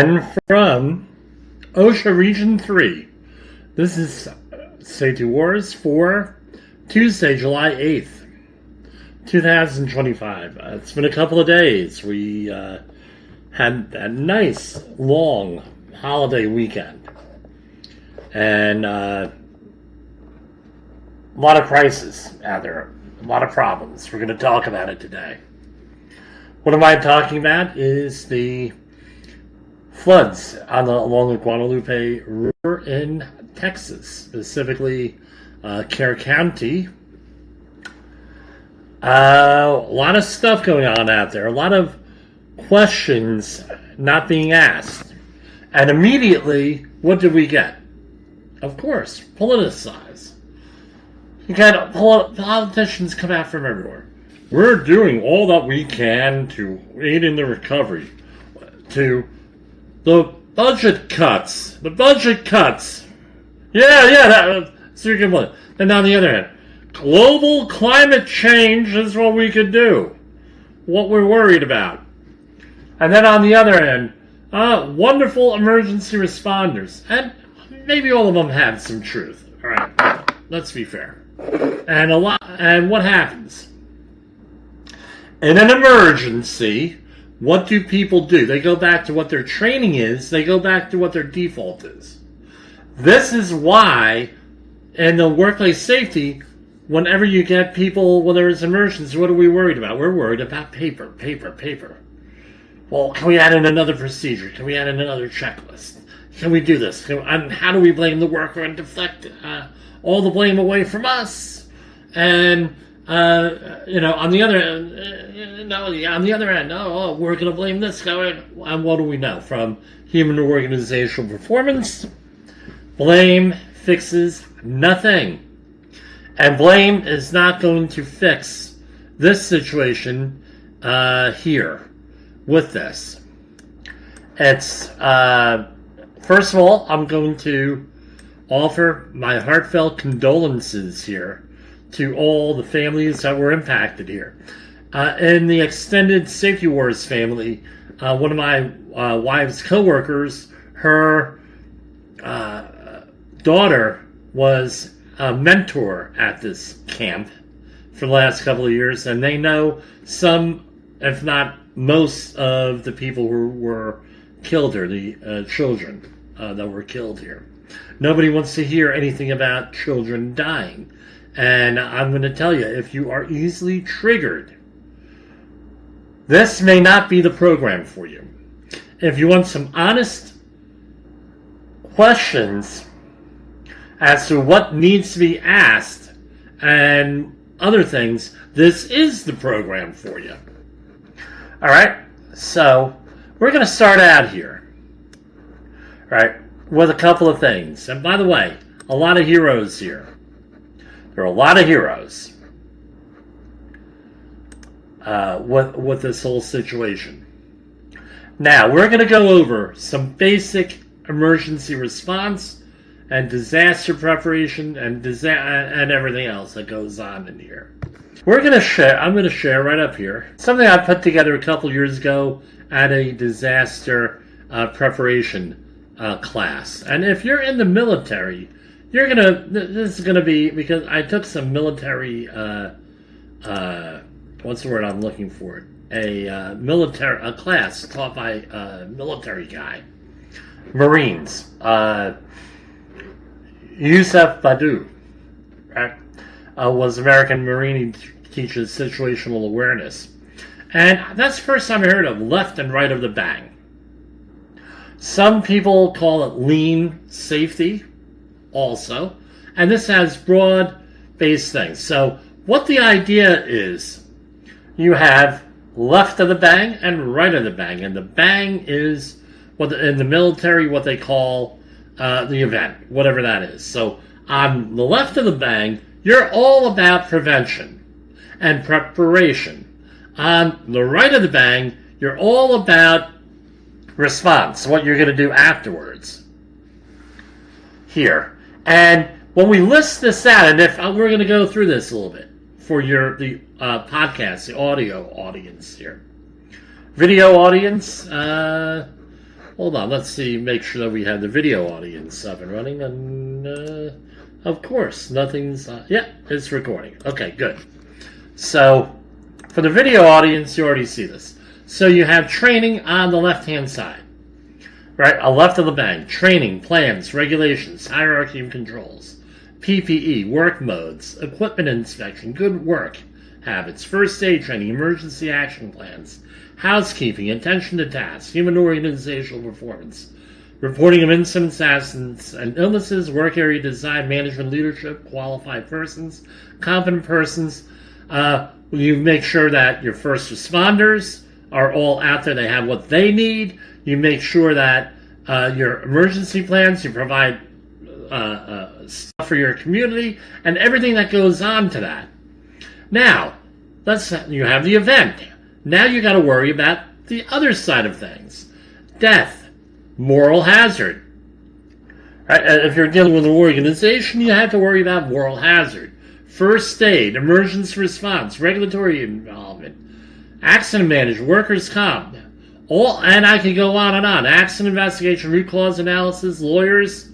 And from OSHA Region 3, this is Safety Wars for Tuesday, July 8th, 2025. It's been a couple of days. We had a nice, long holiday weekend. And a lot of crises out there, a lot of problems. We're going to talk about it today. What am I talking about is the floods along the Guadalupe River in Texas, specifically Kerr County. A lot of stuff going on out there, a lot of questions not being asked. And immediately, what did we get? Of course, politicized. You got politicians come out from everywhere. We're doing all that we can to aid in the recovery. To the budget cuts. The budget cuts. So you can. And on the other hand, global climate change is what we could do. What we're worried about. And then on the other end, wonderful emergency responders. And maybe all of them have some truth. All right, let's be fair. And what happens? In an emergency, what do people do? They go back to what their training is. They go back to what their default is. This is why, in the workplace safety, whenever you get people, when there's an emergency, what are we worried about? We're worried about paper. Well, can we add in another procedure? Can we add in another checklist? Can we do this? And how do we blame the worker and deflect all the blame away from us? And on the other end, we're going to blame this guy. And what do we know from human organizational performance? Blame fixes nothing. And blame is not going to fix this situation here with this. It's, first of all, I'm going to offer my heartfelt condolences here to all the families that were impacted here. In the extended Safety Wars family, one of my wife's co-workers, her daughter was a mentor at this camp for the last couple of years, and they know some, if not most, of the people who were killed here, the children that were killed here. Nobody wants to hear anything about children dying. And I'm going to tell you, if you are easily triggered, this may not be the program for you. If you want some honest questions as to what needs to be asked and other things, this is the program for you. All right, so we're going to start out here, all right, with a couple of things. And by the way, a lot of heroes here. There are a lot of heroes with this whole situation. Now, we're going to go over some basic emergency response and disaster preparation and everything else that goes on in here. I'm going to share right up here something I put together a couple years ago at a disaster preparation class. And if you're in the military, this is gonna be, because I took some military, what's the word I'm looking for? A class taught by a military guy, Marines, Yusuf Badu, right? Was American Marine. He teaches situational awareness, and that's the first time I heard of left and right of the bang. Some people call it lean safety also, and this has broad-based things. So what the idea is, you have left of the bang and right of the bang, and the bang is in the military what they call the event, whatever that is. So on the left of the bang, you're all about prevention and preparation. On the right of the bang, you're all about response, what you're going to do afterwards. Here. And when we list this out, and if we're going to go through this a little bit for the podcast, the audio audience here. Video audience, Hold on, let's see, make sure that we have the video audience up and running, and of course, nothing's, yeah, it's recording. Okay, good. So, for the video audience, you already see this. So you have training on the left-hand side, right? Left of the bang, training, plans, regulations, hierarchy and controls, PPE, work modes, equipment inspection, good work habits, first aid training, emergency action plans, housekeeping, attention to tasks, human organizational performance, reporting of incidents, accidents, and illnesses, work area design, management, leadership, qualified persons, competent persons. You make sure that your first responders are all out there. They have what they need. You make sure that your emergency plans, you provide stuff for your community, and everything that goes on to that. Now, you have the event. Now you got to worry about the other side of things. Death, moral hazard. Right? If you're dealing with an organization, you have to worry about moral hazard. First aid, emergency response, regulatory involvement, accident management, workers' comp, and I could go on and on. Accident investigation, root cause analysis, lawyers,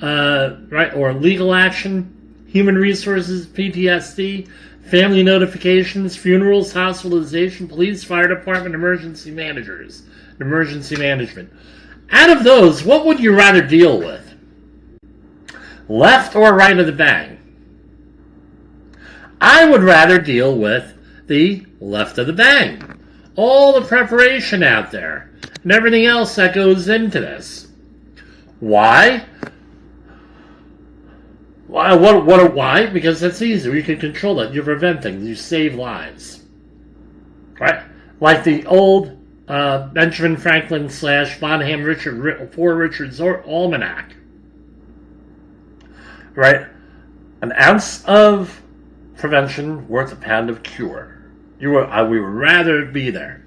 right, or legal action, human resources, PTSD, family notifications, funerals, hospitalization, police, fire department, emergency managers, emergency management. Out of those, what would you rather deal with? Left or right of the bang? I would rather deal with the left of the bang. All the preparation out there and everything else that goes into this. Why? Why? Because it's easy. You can control it. You prevent things. You save lives. Right? Like the old Benjamin Franklin / Bonham Richard, Poor Richard's Almanac. Right? An ounce of prevention worth a pound of cure. We would rather be there.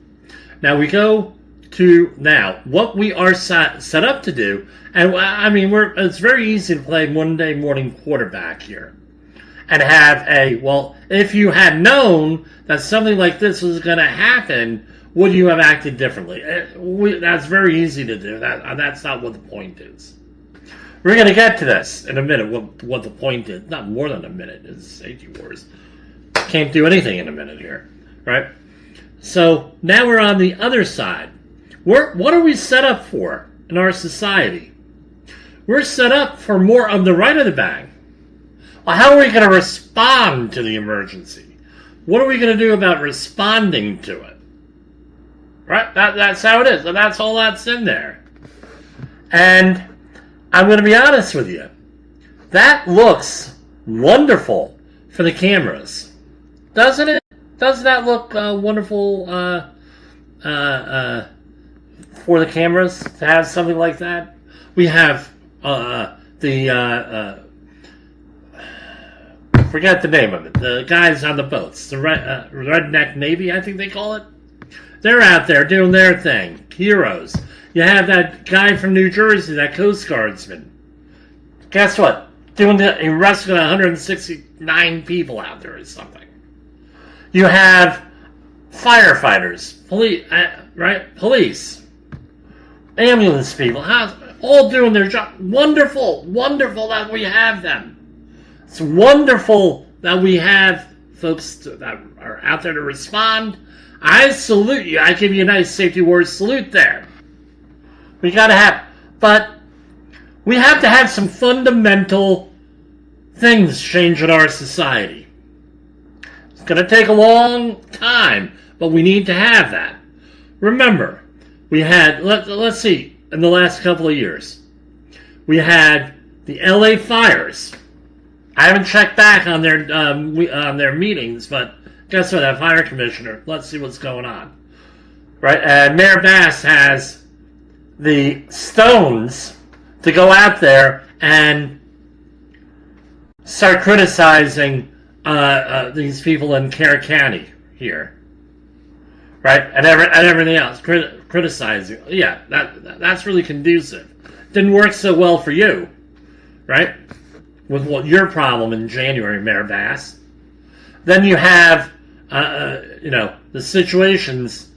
Now we go to what we are set up to do, and I mean it's very easy to play Monday morning quarterback here, and have if you had known that something like this was going to happen, would you have acted differently? That's very easy to do. That's not what the point is. We're going to get to this in a minute. What the point is? Not more than a minute. It's safety wars. Can't do anything in a minute here, right? So now we're on the other side. What are we set up for in our society? We're set up for more of the right of the bang. Well, how are we going to respond to the emergency? What are we going to do about responding to it? Right? That's how it is. And that's all that's in there. And I'm going to be honest with you. That looks wonderful for the cameras. Doesn't it? Doesn't that look wonderful for the cameras to have something like that? We have forget the name of it. The guys on the boats, the Redneck Navy, I think they call it. They're out there doing their thing. Heroes. You have that guy from New Jersey, that Coast Guardsman. Guess what? He arrested 169 people out there or something. You have firefighters, police, right? Police, ambulance people, all doing their job. Wonderful, wonderful that we have them. It's wonderful that we have folks that are out there to respond. I salute you. I give you a nice safety word salute there. We gotta have, but we have to have some fundamental things change in our society. It's gonna take a long time, but we need to have that. Remember, we had, let's see, in the last couple of years, we had the LA fires. I haven't checked back on their meetings, but guess what? That fire commissioner. Let's see what's going on. Right? And Mayor Bass has the stones to go out there and start criticizing these people in Kerr County here. Right? And everything else. Criticizing. Yeah, that's really conducive. Didn't work so well for you. Right? With your problem in January, Mayor Bass. Then you have, the situations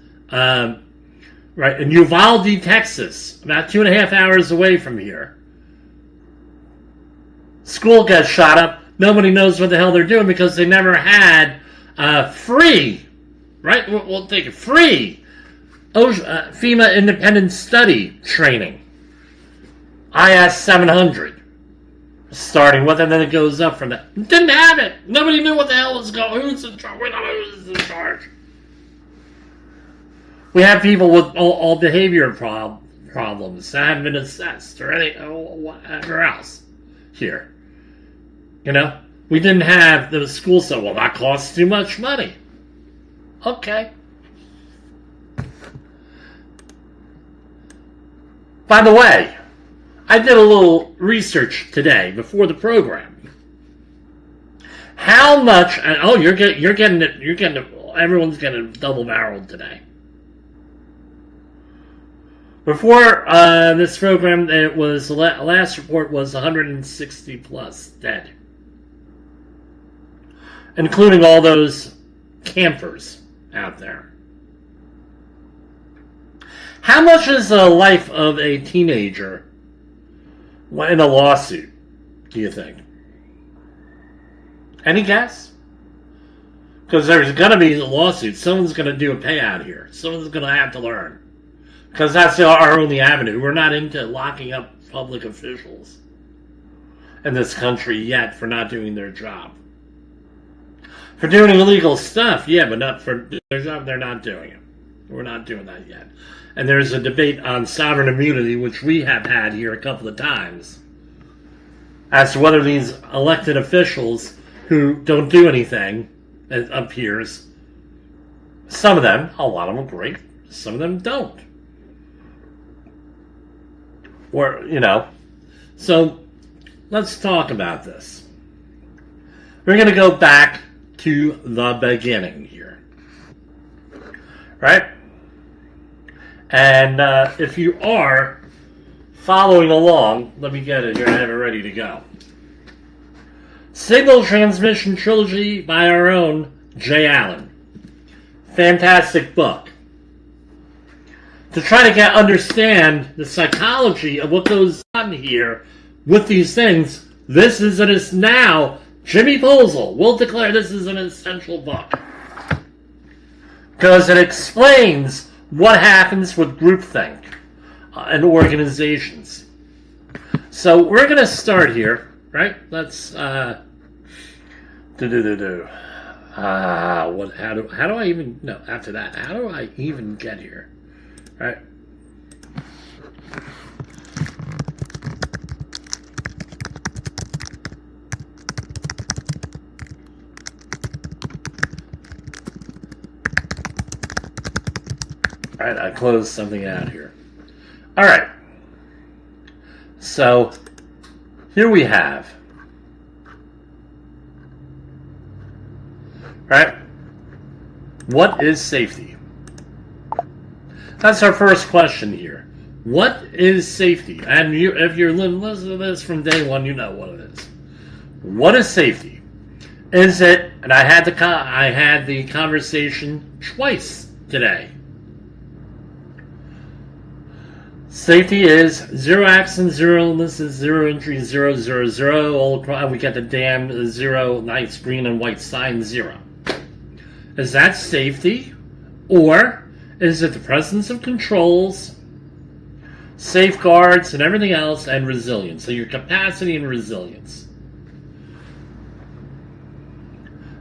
right, in Uvalde, Texas, about 2.5 hours away from here. School gets shot up. Nobody knows what the hell they're doing because they never had free, right? We'll take it free. OSHA, FEMA independent study training. IS 700. Starting with, and then it goes up from that. Didn't have it. Nobody knew what the hell was going on. Who's in charge? We don't know who's in charge. We have people with all behavior problems that haven't been assessed or whatever else here. You know, we didn't have the school say, well, that costs too much money. Okay. By the way, I did a little research today before the program. How much? Oh, you're getting it. Everyone's getting double barreled today. Before this program, it was last report was 160 plus dead, including all those campers out there. How much is the life of a teenager in a lawsuit, do you think? Any guess? Because there's going to be a lawsuit. Someone's going to do a payout here. Someone's going to have to learn. Because that's our only avenue. We're not into locking up public officials in this country yet for not doing their job. For doing illegal stuff, yeah, but not for their job, they're not doing it. We're not doing that yet. And there's a debate on sovereign immunity, which we have had here a couple of times, as to whether these elected officials who don't do anything, it appears, some of them, a lot of them are great, some of them don't. Or, you know, so let's talk about this. We're going to go back to the beginning here. Right? And if you are following along, let me get it here. I have it ready to go. Signal Transmission Trilogy by our own Jay Allen. Fantastic book. To try to understand the psychology of what goes on here with these things, this is it is now. Jimmy Posel will declare this is an essential book. Because it explains what happens with groupthink and organizations. So we're going to start here, right? Let's how do I even no after that? How do I even get here? Right? Alright, I closed something out here. Alright. So, here we have. Right? What is safety? That's our first question here. What is safety? And if you're listening to this from day one, you know what it is. What is safety? Is it, and I had the conversation twice today. Safety is zero accidents, zero illnesses, zero injuries, 000. All across, we got the damn zero, nice green and white sign, 0. Is that safety? Or is it the presence of controls, safeguards, and everything else, and resilience? So your capacity and resilience.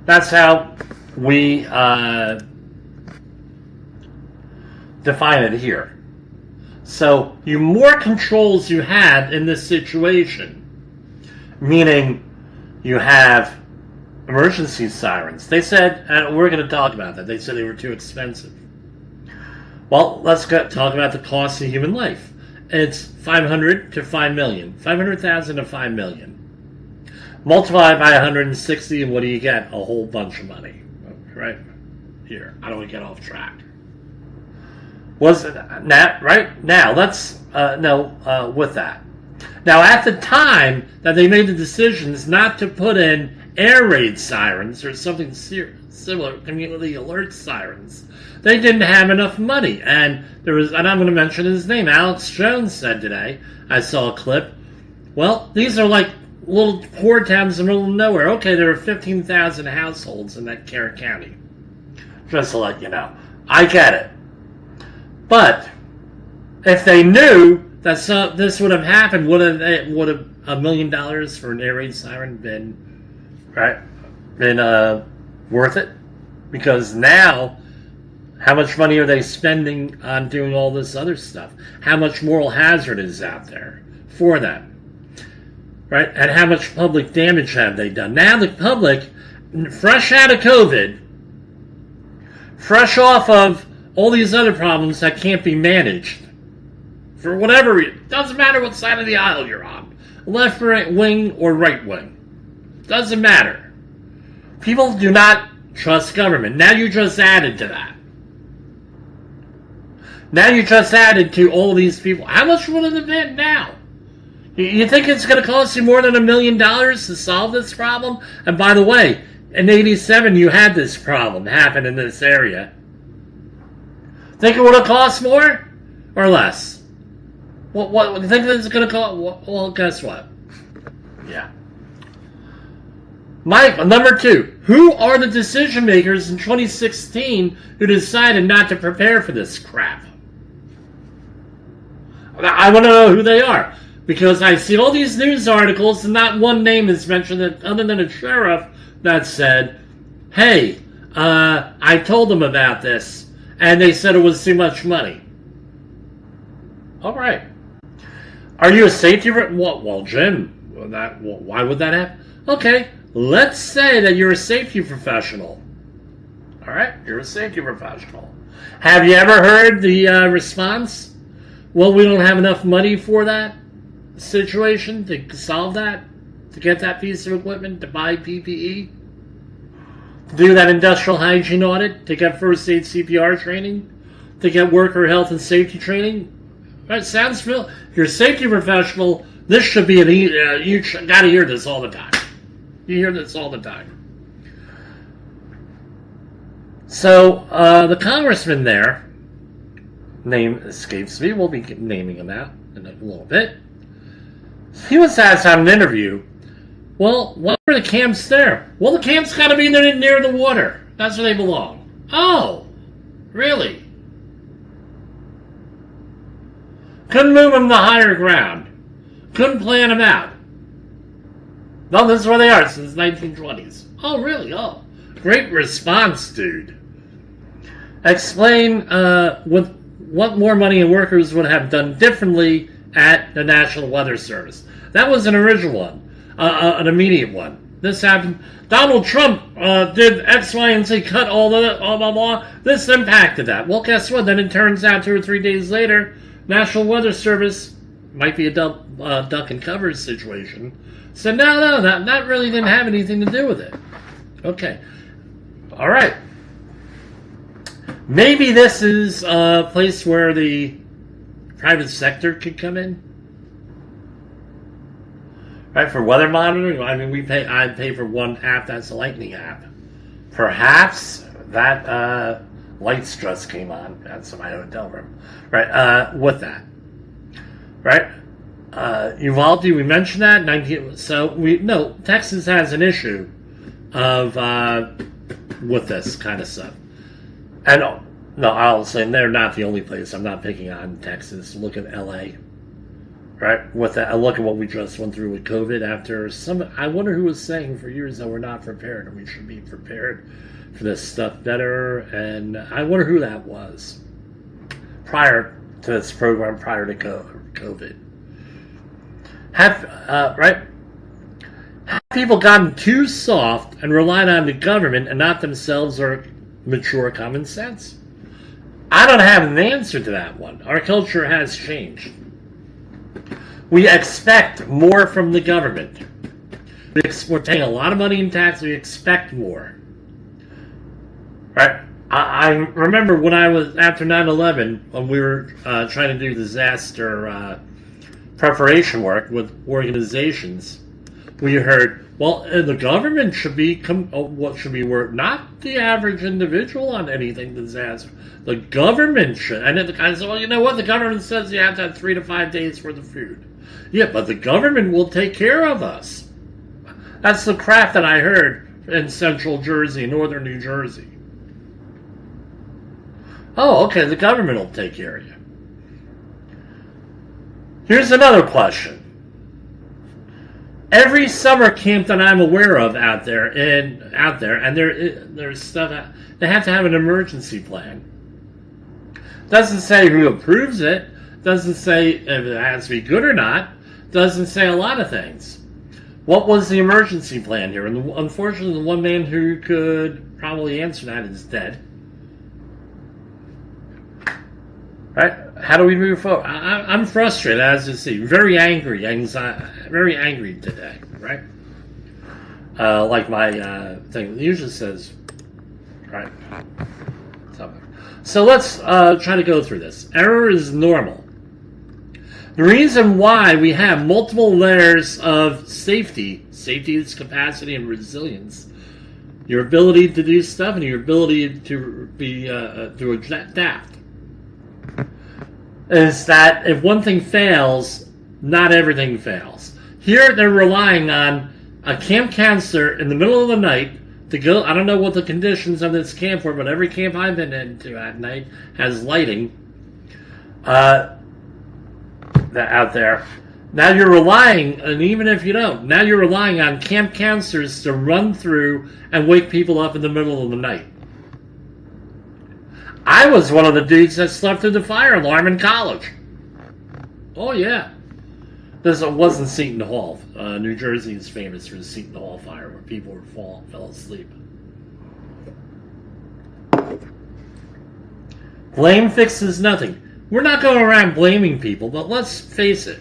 That's how we define it here. So, the more controls you had in this situation, meaning you have emergency sirens. They said, and we're going to talk about that, they said they were too expensive. Well, let's talk about the cost of human life. It's 500 to 5 million. 500,000 to 5 million. Multiply by 160, and what do you get? A whole bunch of money. Right? Here, how do we get off track? Was it now, right? Now, let's, with that. Now, at the time that they made the decisions not to put in air raid sirens or something similar community alert sirens. They didn't have enough money, and and I'm going to mention his name, Alex Jones said today, I saw a clip, well, these are like little poor towns in the middle of nowhere. Okay, there are 15,000 households in that Carroll County. Just to let you know. I get it. But if they knew that this would have happened, would have $1 million for an air raid siren been worth it? Because now, how much money are they spending on doing all this other stuff? How much moral hazard is out there for them? Right? And how much public damage have they done? Now the public, fresh out of COVID, fresh off of all these other problems that can't be managed, for whatever reason, doesn't matter what side of the aisle you're on, left wing or right wing, doesn't matter. People do not trust government. Now you just added to that. Now you just added to all these people. How much will it have now? You think it's going to cost you more than $1 million to solve this problem? And by the way, in '87 you had this problem happen in this area. Think it would have cost more or less? What do you think it's going to cost? Well, guess what? Yeah. Number 2. Who are the decision makers in 2016 who decided not to prepare for this crap? I want to know who they are. Because I see all these news articles and not one name is mentioned other than a sheriff that said, hey, I told them about this and they said it was too much money. All right. Are you a safety? Well, Jim, why would that happen? Okay, let's say that you're a safety professional. All right, you're a safety professional. Have you ever heard the response? Well, we don't have enough money for that situation to solve that, to get that piece of equipment, to buy PPE, to do that industrial hygiene audit, to get first aid CPR training, to get worker health and safety training. That sounds familiar. If you're a safety professional, this should be you got to hear this all the time. You hear this all the time. So the congressman there, name escapes me, we'll be naming him out in a little bit. He was asked on an interview, well, what were the camps there? Well, the camps got to be near the water. That's where they belong. Oh, really? Couldn't move them to higher ground. Couldn't plan them out. No, this is where they are since the 1920s. Oh, really? Oh, great response, dude. Explain what more money and workers would have done differently at the National Weather Service. That was an original one, an immediate one. This happened. Donald Trump did X, Y, and Z, cut all blah, blah, blah. This impacted that. Well, guess what? Then it turns out 2 or 3 days later, National Weather Service, might be a duck and cover situation, said, no, that really didn't have anything to do with it. Okay. All right. Maybe this is a place where the private sector could come in, right? For weather monitoring, I mean, I pay for one app that's a lightning app. Perhaps that lights just came on at my hotel room, right? With that, right? Uvalde, we mentioned that. Texas has an issue of with this kind of stuff, and. No, I'll say they're not the only place. I'm not picking on Texas. Look at LA, right? With that, look at what we just went through with COVID. I wonder who was saying for years that we're not prepared and we should be prepared for this stuff better. And I wonder who that was prior to this program, prior to COVID. Have people gotten too soft and relied on the government and not themselves or mature common sense? I don't have an answer to that one. Our culture has changed. We expect more from the government. We're paying a lot of money in tax. We expect more. Right? I remember when I was, after 9/11, when we were trying to do disaster preparation work with organizations, We heard, well, the government should be what should be work, not the average individual on anything disaster. The government should. And then the guy said, well, you know what? The government says you have to have 3 to 5 days worth of food. Yeah, but the government will take care of us. That's the crap that I heard in central Jersey, northern New Jersey. Oh, okay, the government will take care of you. Here's another question. Every summer camp that I'm aware of out there, and there's stuff, they have to have an emergency plan. Doesn't say who approves it. Doesn't say if it has to be good or not. Doesn't say a lot of things. What was the emergency plan here? And unfortunately, the one man who could probably answer that is dead. Right? How do we move forward? I'm frustrated, as you see. Very angry today, right? Like my thing usually says, right? So let's try to go through this. Error is normal. The reason why we have multiple layers of safety is capacity and resilience, your ability to do stuff and your ability to be to adapt, is that if one thing fails, not everything fails. Here they're relying on a camp counselor in the middle of the night to go. I don't know what the conditions of this camp were, but every camp I've been into at night has lighting out there. Now you're relying, and even if you don't, now you're relying on camp counselors to run through and wake people up in the middle of the night. I was one of the dudes that slept through the fire alarm in college. Oh, yeah. This wasn't Seton Hall. New Jersey is famous for the Seton Hall fire, where people fell asleep. Blame fixes nothing. We're not going around blaming people, but let's face it.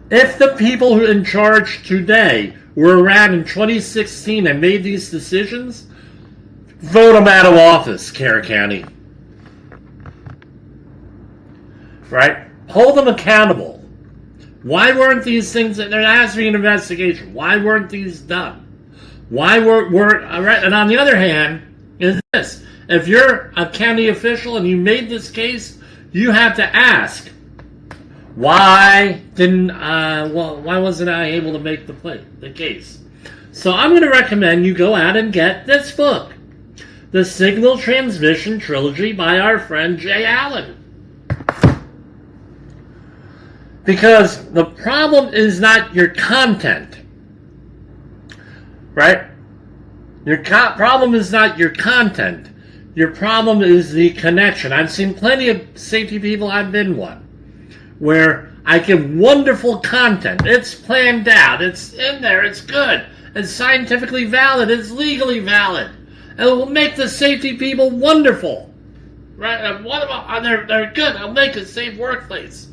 If the people who are in charge today were around in 2016 and made these decisions, vote them out of office, Kerr County. Right? Hold them accountable. Why weren't these things, there has to be an investigation. Why weren't these done? Why weren't, and on the other hand, is this. If you're a county official and you made this case, you have to ask, why wasn't I able to make the case? So I'm going to recommend you go out and get this book, The Signal Transmission Trilogy by our friend Jay Allen. Because the problem is not your content, right? Your problem is not your content. Your problem is the connection. I've seen plenty of safety people, I've been one, where I give wonderful content. It's planned out. It's in there. It's good. It's scientifically valid. It's legally valid. And it will make the safety people wonderful. Right? And they're good. It'll make a safe workplace.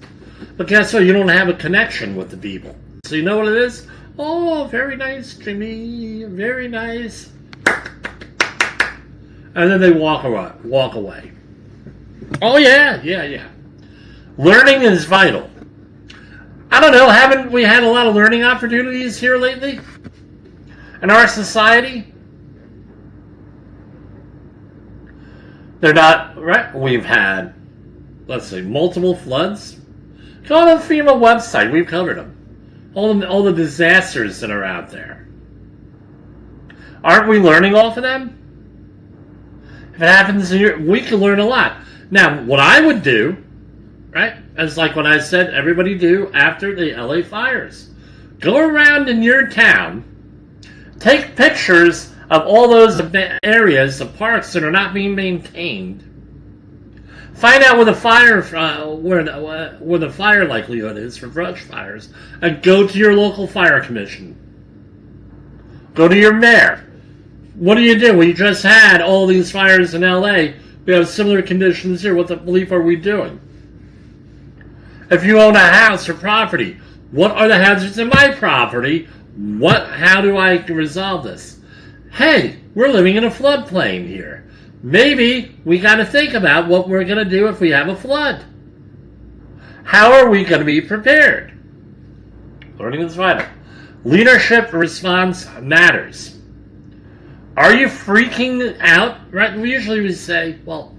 But guess what? You don't have a connection with the people. So you know what it is? Oh, very nice, Jimmy. Very nice. And then they walk away. Oh, yeah. Learning is vital. I don't know, haven't we had a lot of learning opportunities here lately? In our society? They're not, right? We've had, let's see, multiple floods. Go on the FEMA website, we've covered them. All the disasters that are out there. Aren't we learning off of them? If it happens here, we can learn a lot. Now, what I would do, right, as like what I said everybody do after the LA fires. Go around in your town, take pictures of all those areas, the parks that are not being maintained. Find out where the fire, where the fire likelihood is for brush fires, and go to your local fire commission. Go to your mayor. What do you do? We just had all these fires in LA. We have similar conditions here. What the bleep are we doing? If you own a house or property, what are the hazards in my property? How do I resolve this? Hey, we're living in a floodplain here. Maybe we got to think about what we're going to do if we have a flood. How are we going to be prepared? Learning is vital. Leadership response matters. Are you freaking out? Right? Usually we say, well,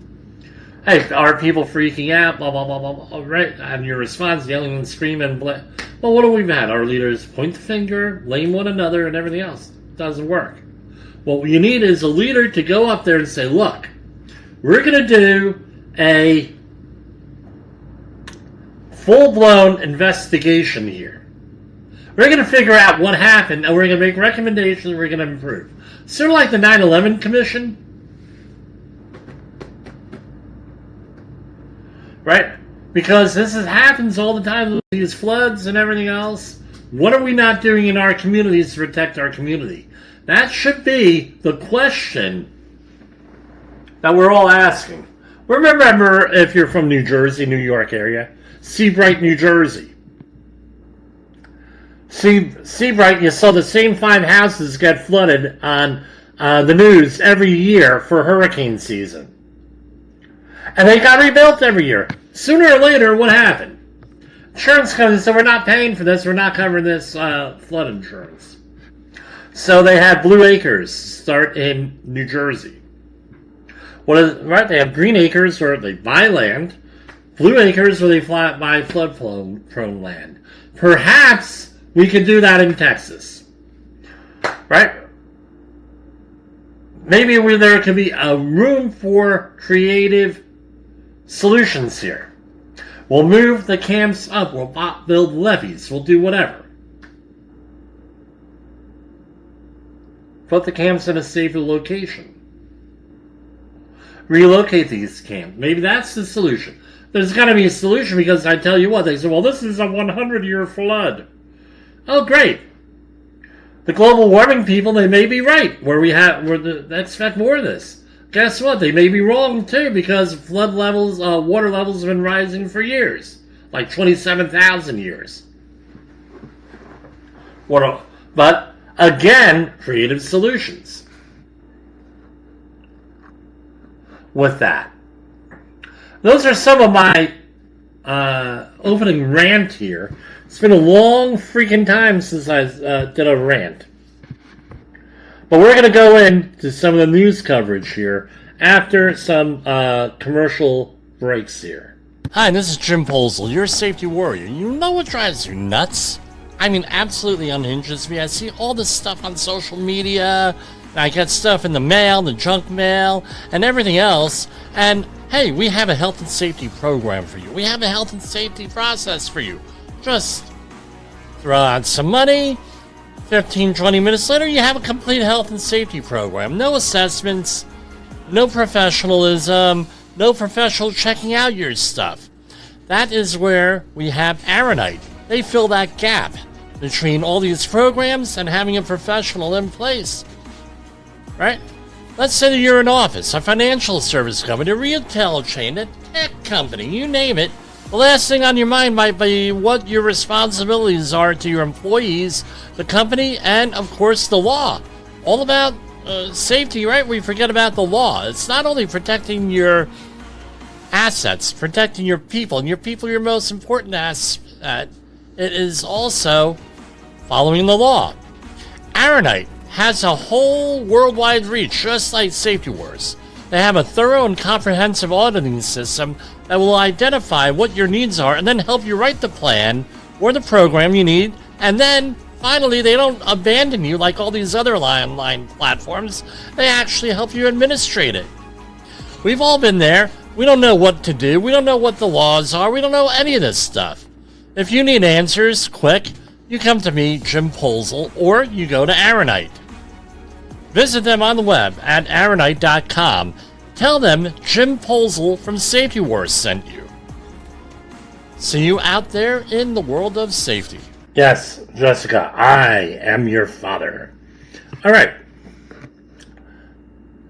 hey, are people freaking out? Blah, blah, blah, blah, blah. Right? And your response, yelling and screaming. Blah. Well, what have we had? Our leaders point the finger, blame one another, and everything else. It doesn't work. What you need is a leader to go up there and say, look, we're going to do a full-blown investigation here. We're going to figure out what happened, and we're going to make recommendations, and we're going to improve. Sort of like the 9/11 Commission. Right? Because happens all the time, these floods and everything else. What are we not doing in our communities to protect our community? That should be the question that we're all asking. Remember, if you're from New Jersey, New York area, Seabright, New Jersey. Seabright, you saw the same 5 houses get flooded on the news every year for hurricane season. And they got rebuilt every year. Sooner or later, what happened? Insurance companies said, we're not paying for this, we're not covering this flood insurance. So they had Blue Acres start in New Jersey. Right? They have Green Acres where they buy land, Blue Acres where they buy flood-prone land. Perhaps we could do that in Texas. Right? Maybe there could be a room for creative solutions here. We'll move the camps up. We'll build levees. We'll do whatever. Put the camps in a safer location. Relocate these camps. Maybe that's the solution. There's got to be a solution because I tell you what, they say, well, this is a 100-year flood. Oh, great. The global warming people, they may be right. They expect more of this. Guess what? They may be wrong too because flood levels, water levels have been rising for years, like 27,000 years. But again, creative solutions. With that, those are some of my opening rant here. It's been a long freaking time since I did a rant. But we're going to go into some of the news coverage here after some commercial breaks here. Hi, this is Jim Posel, your safety warrior. You know what drives you nuts? I mean, absolutely unhinges me. I see all this stuff on social media. I get stuff in the mail, the junk mail, and everything else. And hey, we have a health and safety program for you. We have a health and safety process for you. Just throw out some money. 15, 20 minutes later, you have a complete health and safety program. No assessments, no professionalism, no professional checking out your stuff. That is where we have Aronite. They fill that gap between all these programs and having a professional in place. Right? Let's say that you're an office, a financial service company, a retail chain, a tech company, you name it. The last thing on your mind might be what your responsibilities are to your employees, the company, and, of course, the law. All about safety, right? We forget about the law. It's not only protecting your assets, protecting your people, and your people are your most important asset. It is also following the law. Aronite has a whole worldwide reach, just like Safety Wars. They have a thorough and comprehensive auditing system that will identify what your needs are and then help you write the plan or the program you need. And then, finally, they don't abandon you like all these other online platforms. They actually help you administrate it. We've all been there. We don't know what to do. We don't know what the laws are. We don't know any of this stuff. If you need answers quick, you come to me, Jim Posel, or you go to Aronite. Visit them on the web at aronite.com. Tell them Jim Posel from Safety Wars sent you. See you out there in the world of safety. Yes, Jessica, I am your father. All right.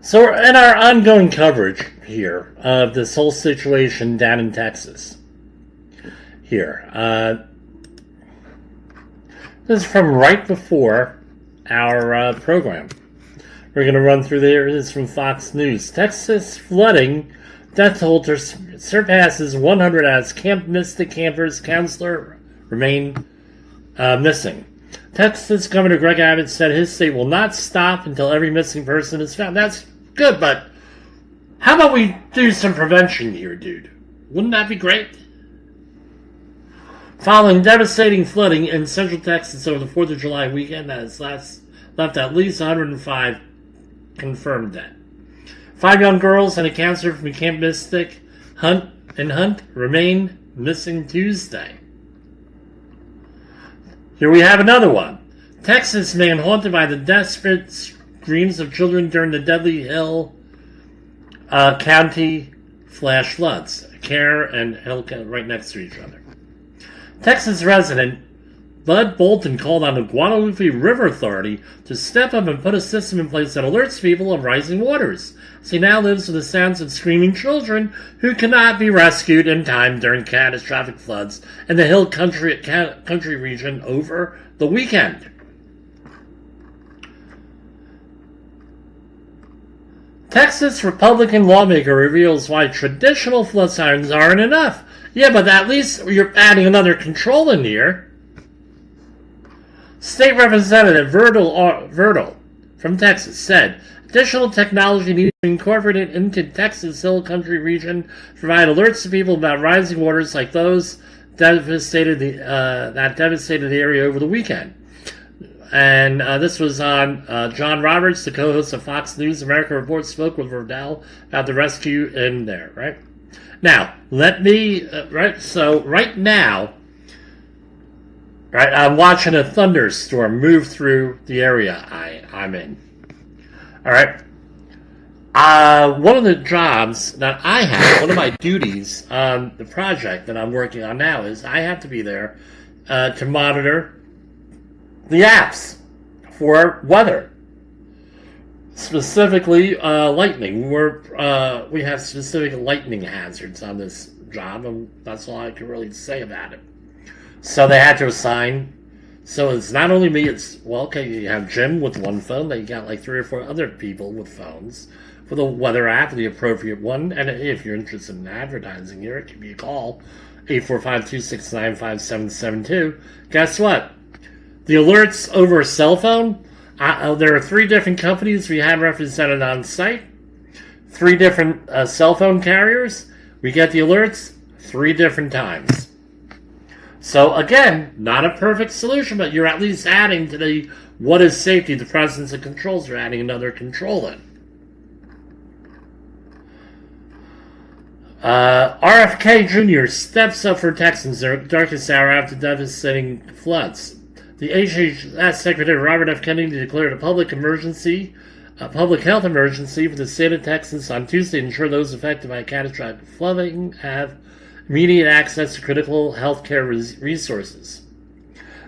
So in our ongoing coverage here of this whole situation down in Texas, here, this is from right before our program. We're going to run through there. This is from Fox News. Texas flooding death toll surpasses 100 as Camp Mystic campers counselor remain missing. Texas Governor Greg Abbott said his state will not stop until every missing person is found. That's good, but how about we do some prevention here, dude? Wouldn't that be great? Following devastating flooding in central Texas over the 4th of July weekend that has left at least 105 confirmed dead. 5 young girls and a counselor from Camp Mystic Hunt remain missing Tuesday. Here we have another one. Texas man haunted by the desperate screams of children during the deadly Hill County flash floods. Care and Hill right next to each other. Texas resident Bud Bolton called on the Guadalupe River Authority to step up and put a system in place that alerts people of rising waters. As he now lives with the sounds of screaming children who cannot be rescued in time during catastrophic floods in the Hill Country region over the weekend. Texas Republican lawmaker reveals why traditional flood sirens aren't enough. Yeah, but at least you're adding another control in here. State Representative Verdal from Texas said additional technology needs to be incorporated into Texas Hill Country region to provide alerts to people about rising waters like those that devastated the area over the weekend. And this was on John Roberts, the co-host of Fox News America Report, spoke with Verdal about the rescue in there, right? Now, let me, right now, I'm watching a thunderstorm move through the area I'm in. All right. One of the jobs that I have, one of my duties on the project that I'm working on now is I have to be there to monitor the apps for weather, specifically lightning. We have specific lightning hazards on this job, and that's all I can really say about it. So they had to assign. So it's not only me. It's you have Jim with one phone. Then you got like 3 or 4 other people with phones for the weather app, the appropriate one. And if you're interested in advertising here, it can be a call 845-269-5772. Guess what? The alerts over a cell phone, there are 3 different companies we have represented on site, 3 different cell phone carriers. We get the alerts 3 different times. So again, not a perfect solution, but you're at least adding to the what is safety, the presence of controls, you're adding another control in. RFK Jr. steps up for Texans their darkest hour after devastating floods. The HHS Secretary Robert F. Kennedy declared a public health emergency for the state of Texas on Tuesday to ensure those affected by catastrophic flooding have immediate access to critical health care resources.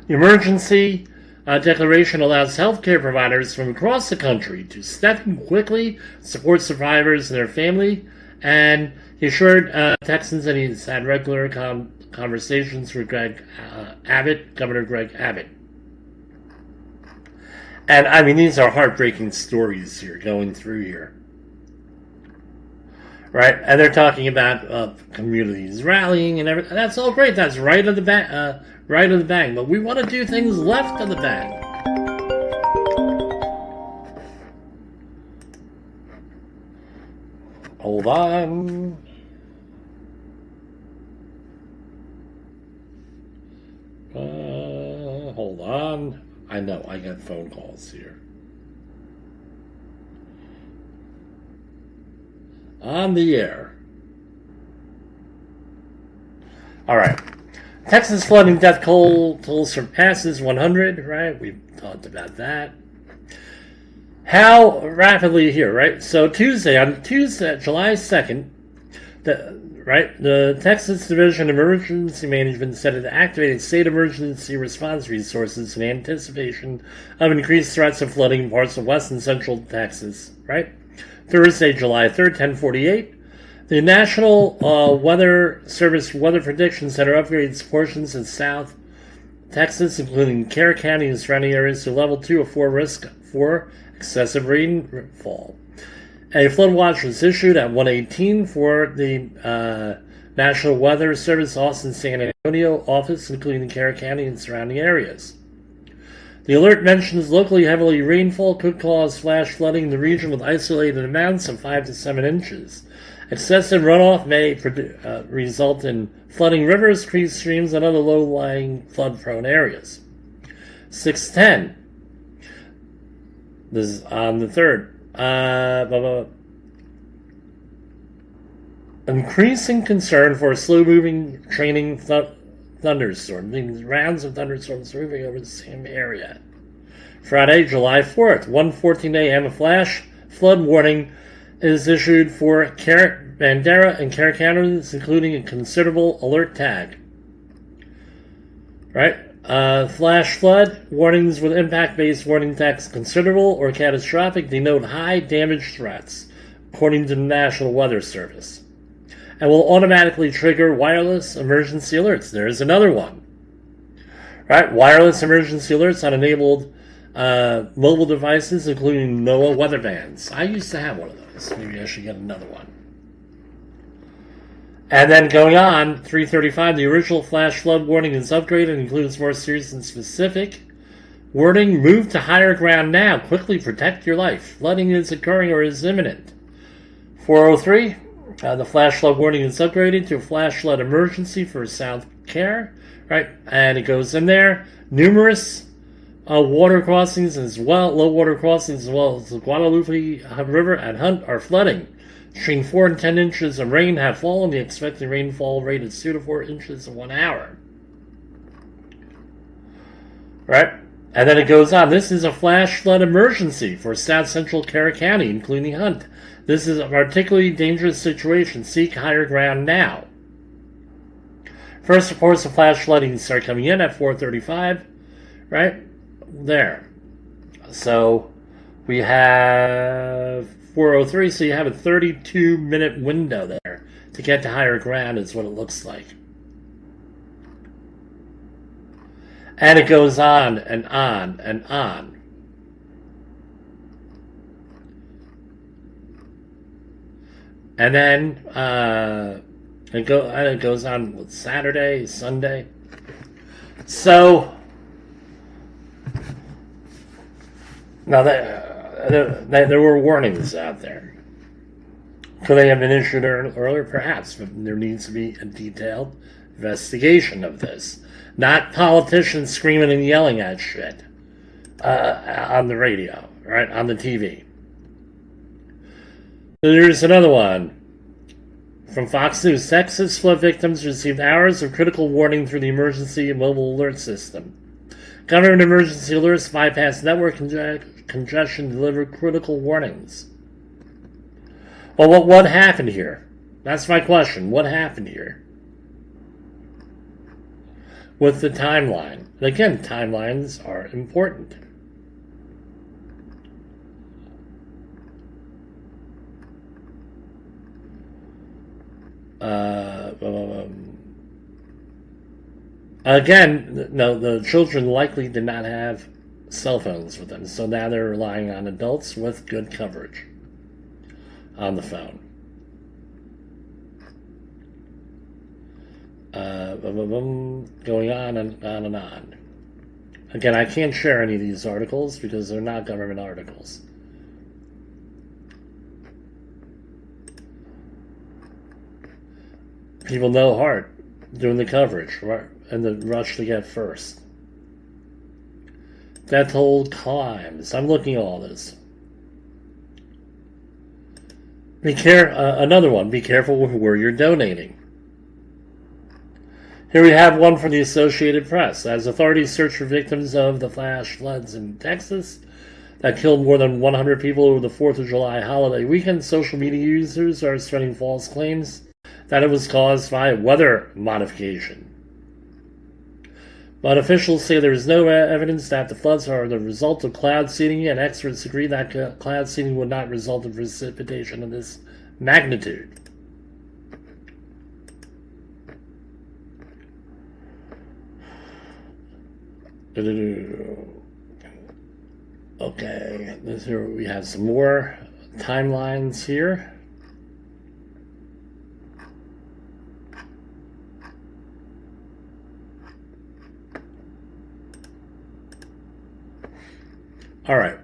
The emergency declaration allows healthcare providers from across the country to step in quickly, support survivors and their family, and he assured Texans that he's had regular conversations with Governor Greg Abbott. And I mean, these are heartbreaking stories here going through here. Right? And they're talking about communities rallying and everything. That's all great. That's right of the bang. But we want to do things left of the bang. Hold on. Hold on. I know, I got phone calls here. On the air. All right. Texas flooding death toll surpasses 100, right? We've talked about that. How rapidly here, right? So on Tuesday, July 2nd, the Texas Division of Emergency Management said it activated state emergency response resources in anticipation of increased threats of flooding in parts of west and central Texas, right? Thursday, July 3rd, 10:48. The National Weather Service Weather Prediction Center upgrades portions of South Texas, including Kerr County and surrounding areas, to level 2 of 4 risk for excessive rainfall. A flood watch was issued at 1:18 for the National Weather Service, Austin, San Antonio office, including Carroll County and surrounding areas. The alert mentions locally heavily rainfall could cause flash flooding in the region with isolated amounts of 5 to 7 inches. Excessive runoff may result in flooding rivers, creeks, streams, and other low-lying flood-prone areas. 6:10. This is on the 3rd. Increasing concern for a slow-moving training thunderstorm, meaning rounds of thunderstorms moving over the same area. Friday, July 4th, 1:14 a.m. A flash flood warning is issued for Bandera and Carroll counties, including a considerable alert tag. Right? Flash flood warnings with impact-based warning tags considerable or catastrophic denote high damage threats, according to the National Weather Service, and will automatically trigger wireless emergency alerts. There is another one. Right? Wireless emergency alerts on enabled mobile devices, including NOAA weather bands. I used to have one of those. Maybe I should get another one. And then going on, 3:35, the original flash flood warning is upgraded and includes more serious and specific wording. Move to higher ground now. Quickly protect your life. Flooding is occurring or is imminent. 4:03, the flash flood warning is upgraded to a flash flood emergency for South Care. Right? And it goes in there. Numerous water crossings as well, low water crossings as well as the Guadalupe River and Hunt are flooding. Between 4 and 10 inches of rain have fallen. The expected rainfall rate is 2 to 4 inches in 1 hour. Right? And then it goes on. This is a flash flood emergency for South Central Carroll County, including Hunt. This is a particularly dangerous situation. Seek higher ground now. First reports of flash flooding start coming in at 4:35. Right? There. So we have 4:03, so you have a 32-minute window there to get to higher ground is what it looks like. And it goes on and on and on. And then it goes on with Saturday, Sunday. So now there were warnings out there. Could they have been issued earlier? Perhaps, but there needs to be a detailed investigation of this. Not politicians screaming and yelling at shit on the radio, right, on the TV. There's another one from Fox News. Texas flood victims received hours of critical warning through the emergency and mobile alert system. Government emergency alerts bypass network congestion, delivered critical warnings. Well, what happened here? That's my question. What happened here? With the timeline. And again, timelines are important. Again, no, the children likely did not have cell phones with them, so now they're relying on adults with good coverage on the phone. Going on and on and on. Again, I can't share any of these articles because they're not government articles. People know heart doing the coverage, right? And the rush to get first. Death toll climbs. I'm looking at all this. Another one. Be careful where you're donating. Here we have one from the Associated Press. As authorities search for victims of the flash floods in Texas that killed more than 100 people over the 4th of July holiday weekend, social media users are spreading false claims that it was caused by weather modification. But officials say there is no evidence that the floods are the result of cloud seeding, and experts agree that cloud seeding would not result in precipitation of this magnitude. Okay, here we have some more timelines here. All right.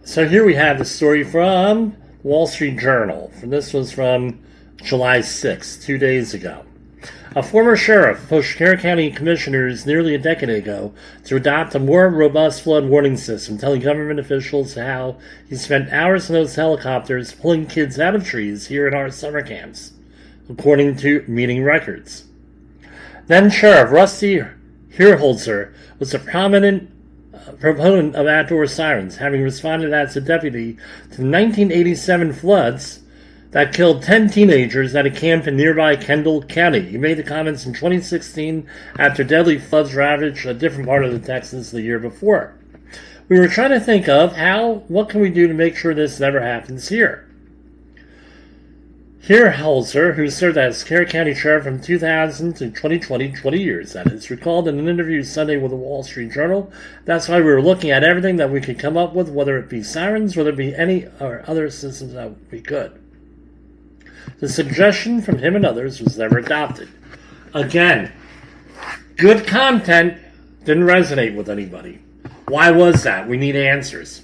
So here we have the story from Wall Street Journal. This was from July 6th, 2 days ago. A former sheriff pushed Carroll County commissioners nearly a decade ago to adopt a more robust flood warning system, telling government officials how he spent hours in those helicopters pulling kids out of trees here in our summer camps, according to meeting records. Then Sheriff Rusty Hirholzer was a prominent proponent of outdoor sirens, having responded as a deputy to the 1987 floods that killed 10 teenagers at a camp in nearby Kendall County. He made the comments in 2016 after deadly floods ravaged a different part of Texas the year before. We were trying to think of what can we do to make sure this never happens here. Hirholzer, who served as Carroll County Sheriff from 2000 to 2020, 20 years that is, recalled in an interview Sunday with the Wall Street Journal, "That's why we were looking at everything that we could come up with, whether it be sirens, whether it be any or other systems that would be good." The suggestion from him and others was never adopted. Again, good content didn't resonate with anybody. Why was that? We need answers.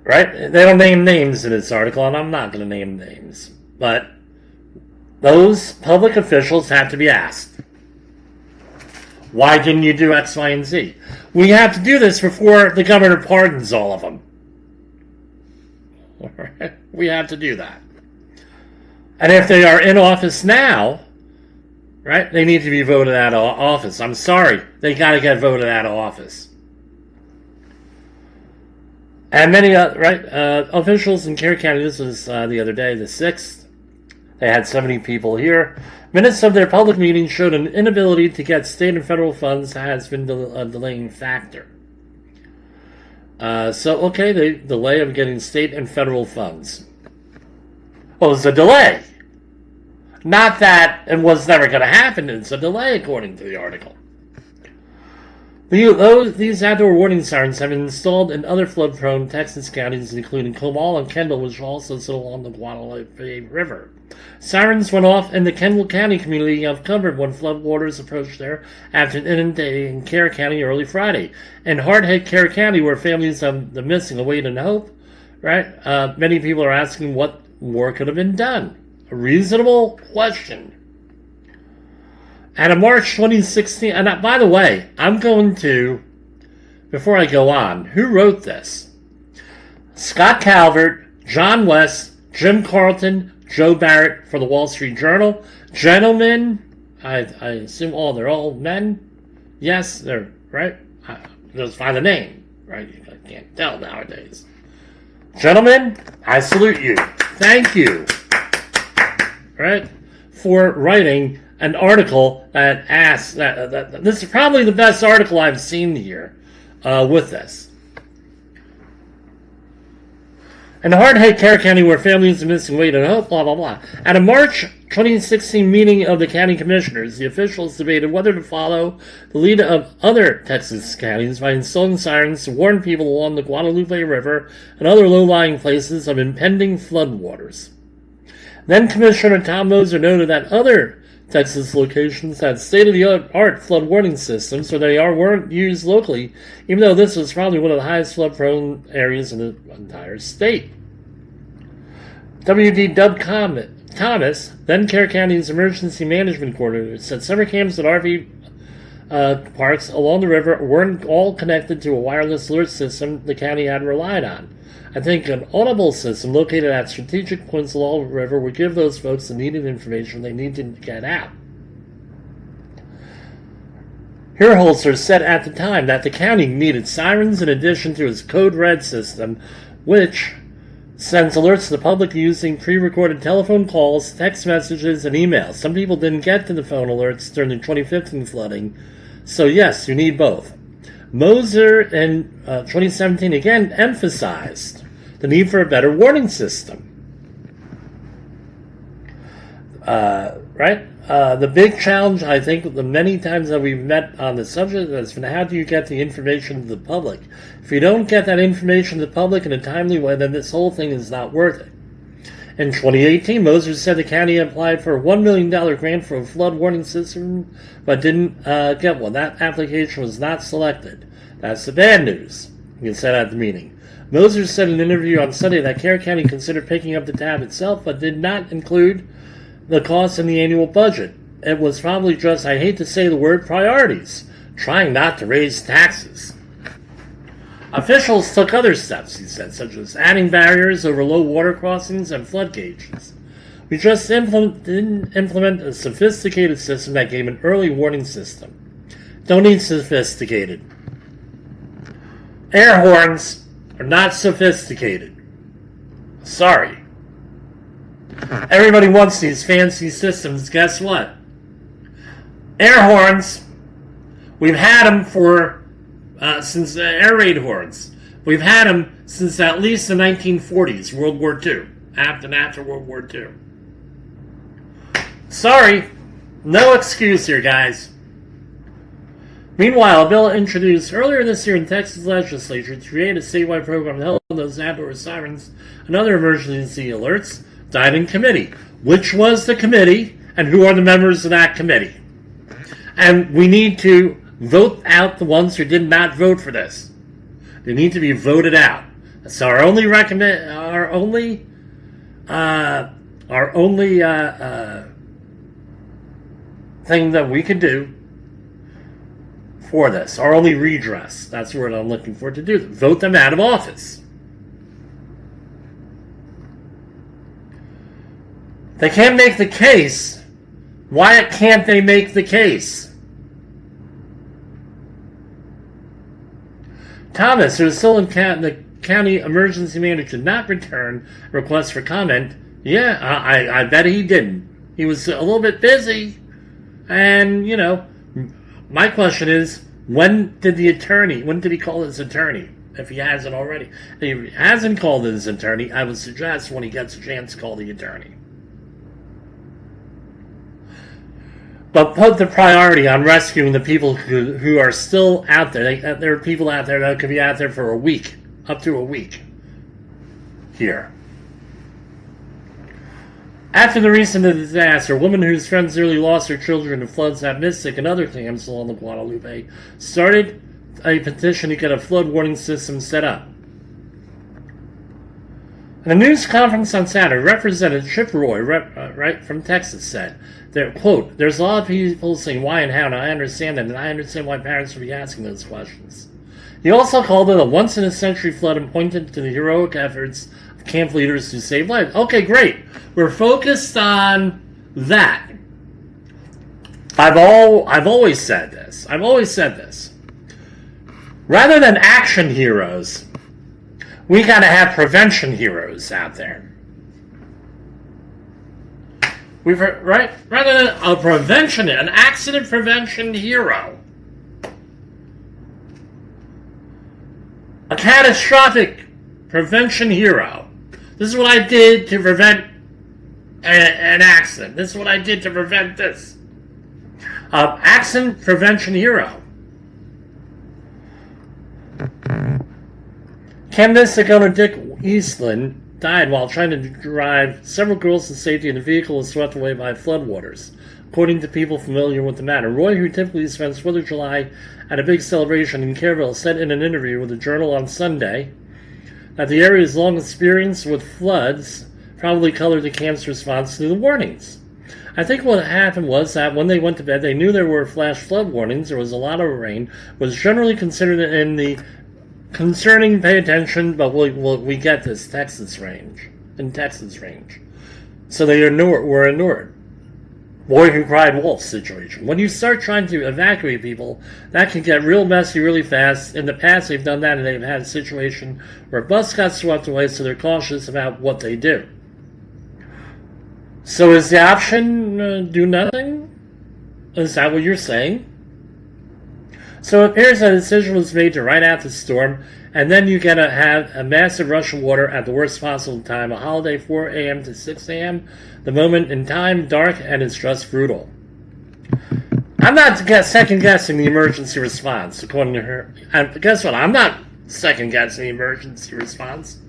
Right? They don't name names in this article, and I'm not going to name names. But those public officials have to be asked. Why didn't you do X, Y, and Z? We have to do this before the governor pardons all of them. We have to do that. And if they are in office now, right, they need to be voted out of office. I'm sorry, they got to get voted out of office. And many officials in Carroll County, this was the other day, the 6th, they had 70 people here. Minutes of their public meeting showed an inability to get state and federal funds has been a delaying factor. The delay of getting state and federal funds. Well, it's a delay. Not that it was never going to happen, it's a delay according to the article. These outdoor warning sirens have been installed in other flood-prone Texas counties, including Comal and Kendall, which also sit along the Guadalupe River. Sirens went off in the Kendall County community of covered when floodwaters approached there after an inundation in Carroll County early Friday. In hard-hit Carroll County, where families of the missing await and hope, right? Many people are asking what more could have been done. A reasonable question. And in March 2016, and by the way, I'm going to, before I go on, who wrote this? Scott Calvert, John West, Jim Carlton, Joe Barrett for the Wall Street Journal. Gentlemen, I assume they're all men. Yes, they're, right? Just find the name, right? I can't tell nowadays. Gentlemen, I salute you. Thank you, right, for writing an article that asks that this is probably the best article I've seen here with this. In the hard-hit Carroll County, where families are missing weight and hope, blah, blah, blah. At a March 2016 meeting of the county commissioners, the officials debated whether to follow the lead of other Texas counties by installing sirens to warn people along the Guadalupe River and other low-lying places of impending floodwaters. Then Commissioner Tom Moser noted that other Texas locations had state-of-the-art flood warning systems, so they weren't used locally, even though this was probably one of the highest flood-prone areas in the entire state. W.D. Dub Thomas, then Carroll County's emergency management coordinator, said summer camps at RV parks along the river weren't all connected to a wireless alert system the county had relied on. I think an audible system located at strategic points along the river would give those folks the needed information they need to get out. Hirholzer said at the time that the county needed sirens in addition to its Code Red system, which sends alerts to the public using pre-recorded telephone calls, text messages, and emails. Some people didn't get to the phone alerts during the 2015 flooding, so yes, you need both. Moser in 2017 again emphasized the need for a better warning system. The big challenge, I think, the many times that we've met on the subject has been how do you get the information to the public? If you don't get that information to the public in a timely way, then this whole thing is not worth it. In 2018, Moser said the county applied for a $1 million grant for a flood warning system, but didn't get one. That application was not selected. That's the bad news. You said at the meeting. Moser said in an interview on Sunday that Carroll County considered picking up the tab itself, but did not include the costs in the annual budget. It was probably just, I hate to say the word, priorities, trying not to raise taxes. Officials took other steps, he said, such as adding barriers over low water crossings and flood gauges. We just didn't implement a sophisticated system that gave an early warning system. Don't need sophisticated. Air horns are not sophisticated. Sorry. Everybody wants these fancy systems. Guess what? Air horns, we've had them since air raid horns. We've had them since at least the 1940s, World War II, after World War II. Sorry, no excuse here, guys. Meanwhile, a bill introduced earlier this year in Texas legislature to create a statewide program to help those outdoor sirens and other emergency alerts died in committee. Which was the committee, and who are the members of that committee? And we need to vote out the ones who did not vote for this. They need to be voted out. That's our only thing that we can do for this. Our only redress. That's what I'm looking for to do. Vote them out of office. They can't make the case. Why can't they make the case? Thomas, who is still in the county emergency manager, did not return requests for comment. Yeah, I bet he didn't. He was a little bit busy. And, my question is, when did he call his attorney? If he hasn't already. If he hasn't called his attorney, I would suggest when he gets a chance, call the attorney. But put the priority on rescuing the people who are still out there. There are people out there that could be out there for a week, up to a week here. After the recent disaster, a woman whose friends nearly lost her children in floods at Mystic and other camps along the Guadalupe started a petition to get a flood warning system set up. In a news conference on Saturday, Representative Chip Roy, from Texas, said, quote, there's a lot of people saying why and how, and I understand that, and I understand why parents would be asking those questions. He also called it a once-in-a-century flood and pointed to the heroic efforts of camp leaders to save lives. Okay, great. We're focused on that. I've always said this. Rather than action heroes, we gotta have prevention heroes out there. Rather than an accident prevention hero, a catastrophic prevention hero. This is what I did to prevent an accident. This is what I did to prevent this. Accident prevention hero. Candace Dick Eastland died while trying to drive several girls to safety in a vehicle was swept away by floodwaters, according to people familiar with the matter. Roy, who typically spends 4th of July at a big celebration in Kerrville, said in an interview with the Journal on Sunday that the area's long experience with floods probably colored the camp's response to the warnings. I think what happened was that when they went to bed, they knew there were flash flood warnings. There was a lot of rain. Was generally considered in the concerning, pay attention, but we get this Texas range. So they were ignored. Boy who cried wolf situation. When you start trying to evacuate people, that can get real messy really fast. In the past, they've done that, and they've had a situation where a bus got swept away, so they're cautious about what they do. So is the option do nothing? Is that what you're saying? So it appears that a decision was made to ride out the storm, and then you get to have a massive rush of water at the worst possible time, a holiday 4 a.m. to 6 a.m., the moment in time, dark, and it's just brutal. I'm not second-guessing the emergency response, according to her. And guess what? I'm not second-guessing the emergency response.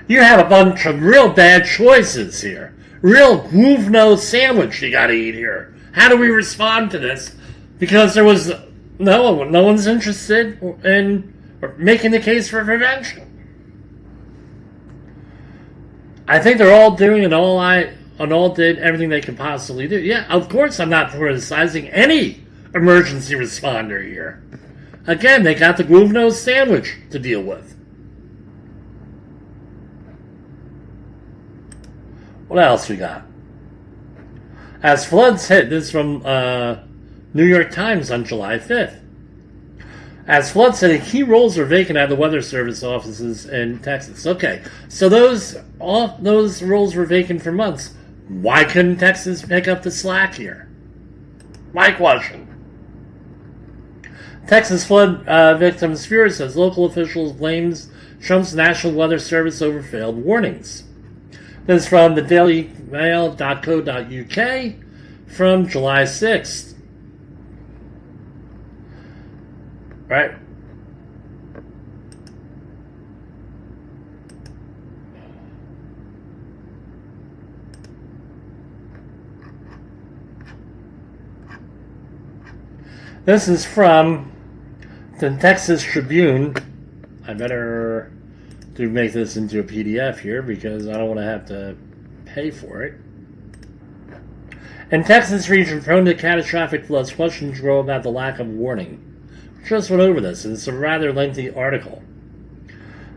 You have a bunch of real bad choices here. Real Guvno sandwich you gotta eat here. How do we respond to this? Because there was no one's interested in making the case for prevention. I think they're all doing and all did everything they could possibly do. Yeah, of course I'm not criticizing any emergency responder here. Again, they got the groove nose sandwich to deal with. What else we got? As floods hit, this is from New York Times on July 5th. As floods hit, key roles are vacant at the Weather Service offices in Texas. Okay, so those roles were vacant for months. Why couldn't Texas pick up the slack here? My question. Texas flood victims furious as local officials blames Trump's National Weather Service over failed warnings. This is from the dailymail.co.uk from July 6th. Right? This is from the Texas Tribune. I better make this into a PDF here because I don't want to have to pay for it. In Texas region prone to catastrophic floods, questions grow about the lack of warning. Just went over this, and it's a rather lengthy article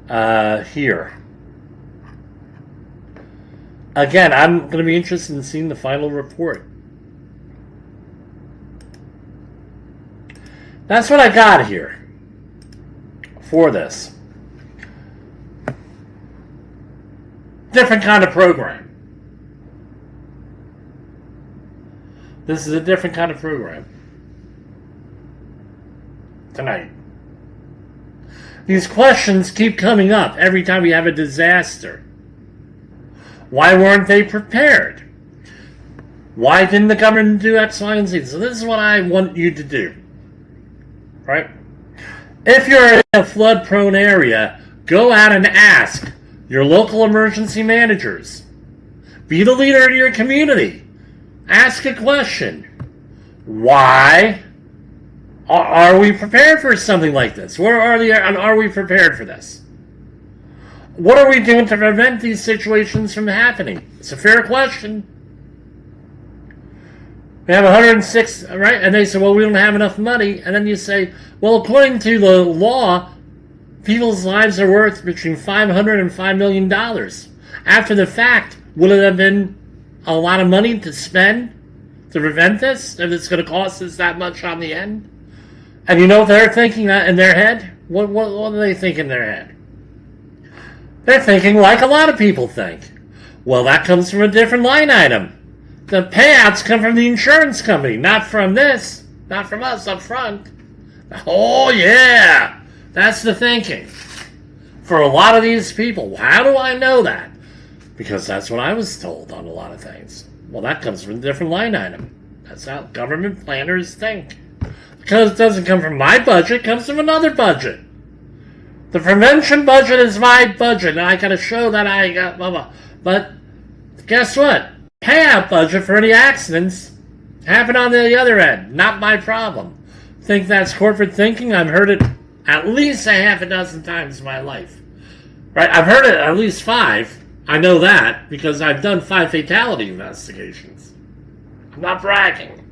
here. Again, I'm going to be interested in seeing the final report. That's what I got here for this. Different kind of program. This is a different kind of program. Tonight. These questions keep coming up every time we have a disaster. Why weren't they prepared? Why didn't the government do X, Y, and Z? So this is what I want you to do. Right? If you're in a flood-prone area, go out and ask your local emergency managers. Be the leader of your community. Ask a question. Why are we prepared for something like this? Are we prepared for this? What are we doing to prevent these situations from happening? It's a fair question. We have 106, right? And they say, well, we don't have enough money. And then you say, well, according to the law, people's lives are worth between $500 and $5 million. After the fact, would it have been a lot of money to spend to prevent this? If it's going to cost us that much on the end? And you know what they're thinking in their head? What do they think in their head? They're thinking like a lot of people think. Well, that comes from a different line item. The payouts come from the insurance company, not from this, not from us up front. Oh, yeah, that's the thinking. For a lot of these people, how do I know that? Because that's what I was told on a lot of things. Well, that comes from a different line item. That's how government planners think. Because it doesn't come from my budget, it comes from another budget. The prevention budget is my budget, and I got to show that I got blah, blah. But guess what? Payout budget for any accidents happen on the other end. Not my problem. Think that's corporate thinking? I've heard it at least a half a dozen times in my life. Right? I've heard it at least 5. I know that because I've done 5 fatality investigations. I'm not bragging.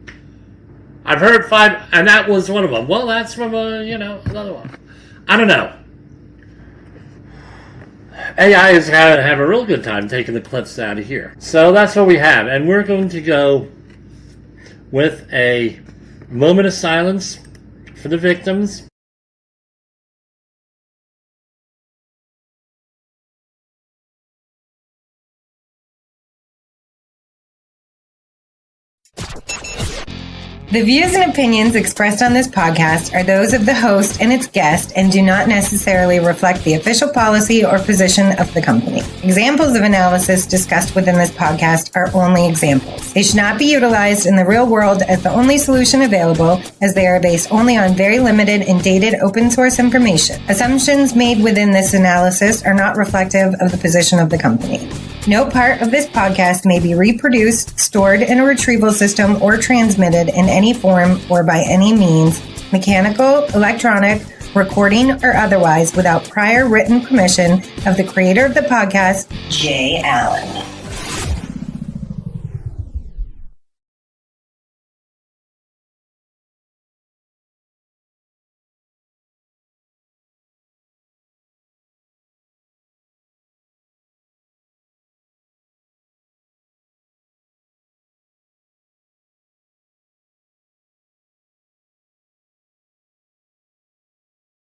I've heard 5, and that was one of them. Well, that's from another one. I don't know. AI is going to have a real good time taking the clips out of here. So that's what we have. And we're going to go with a moment of silence for the victims. The views and opinions expressed on this podcast are those of the host and its guest and do not necessarily reflect the official policy or position of the company. Examples of analysis discussed within this podcast are only examples. They should not be utilized in the real world as the only solution available, as they are based only on very limited and dated open source information. Assumptions made within this analysis are not reflective of the position of the company. No part of this podcast may be reproduced, stored in a retrieval system, or transmitted in any form or by any means, mechanical, electronic, recording or otherwise, without prior written permission of the creator of the podcast, Jay Allen.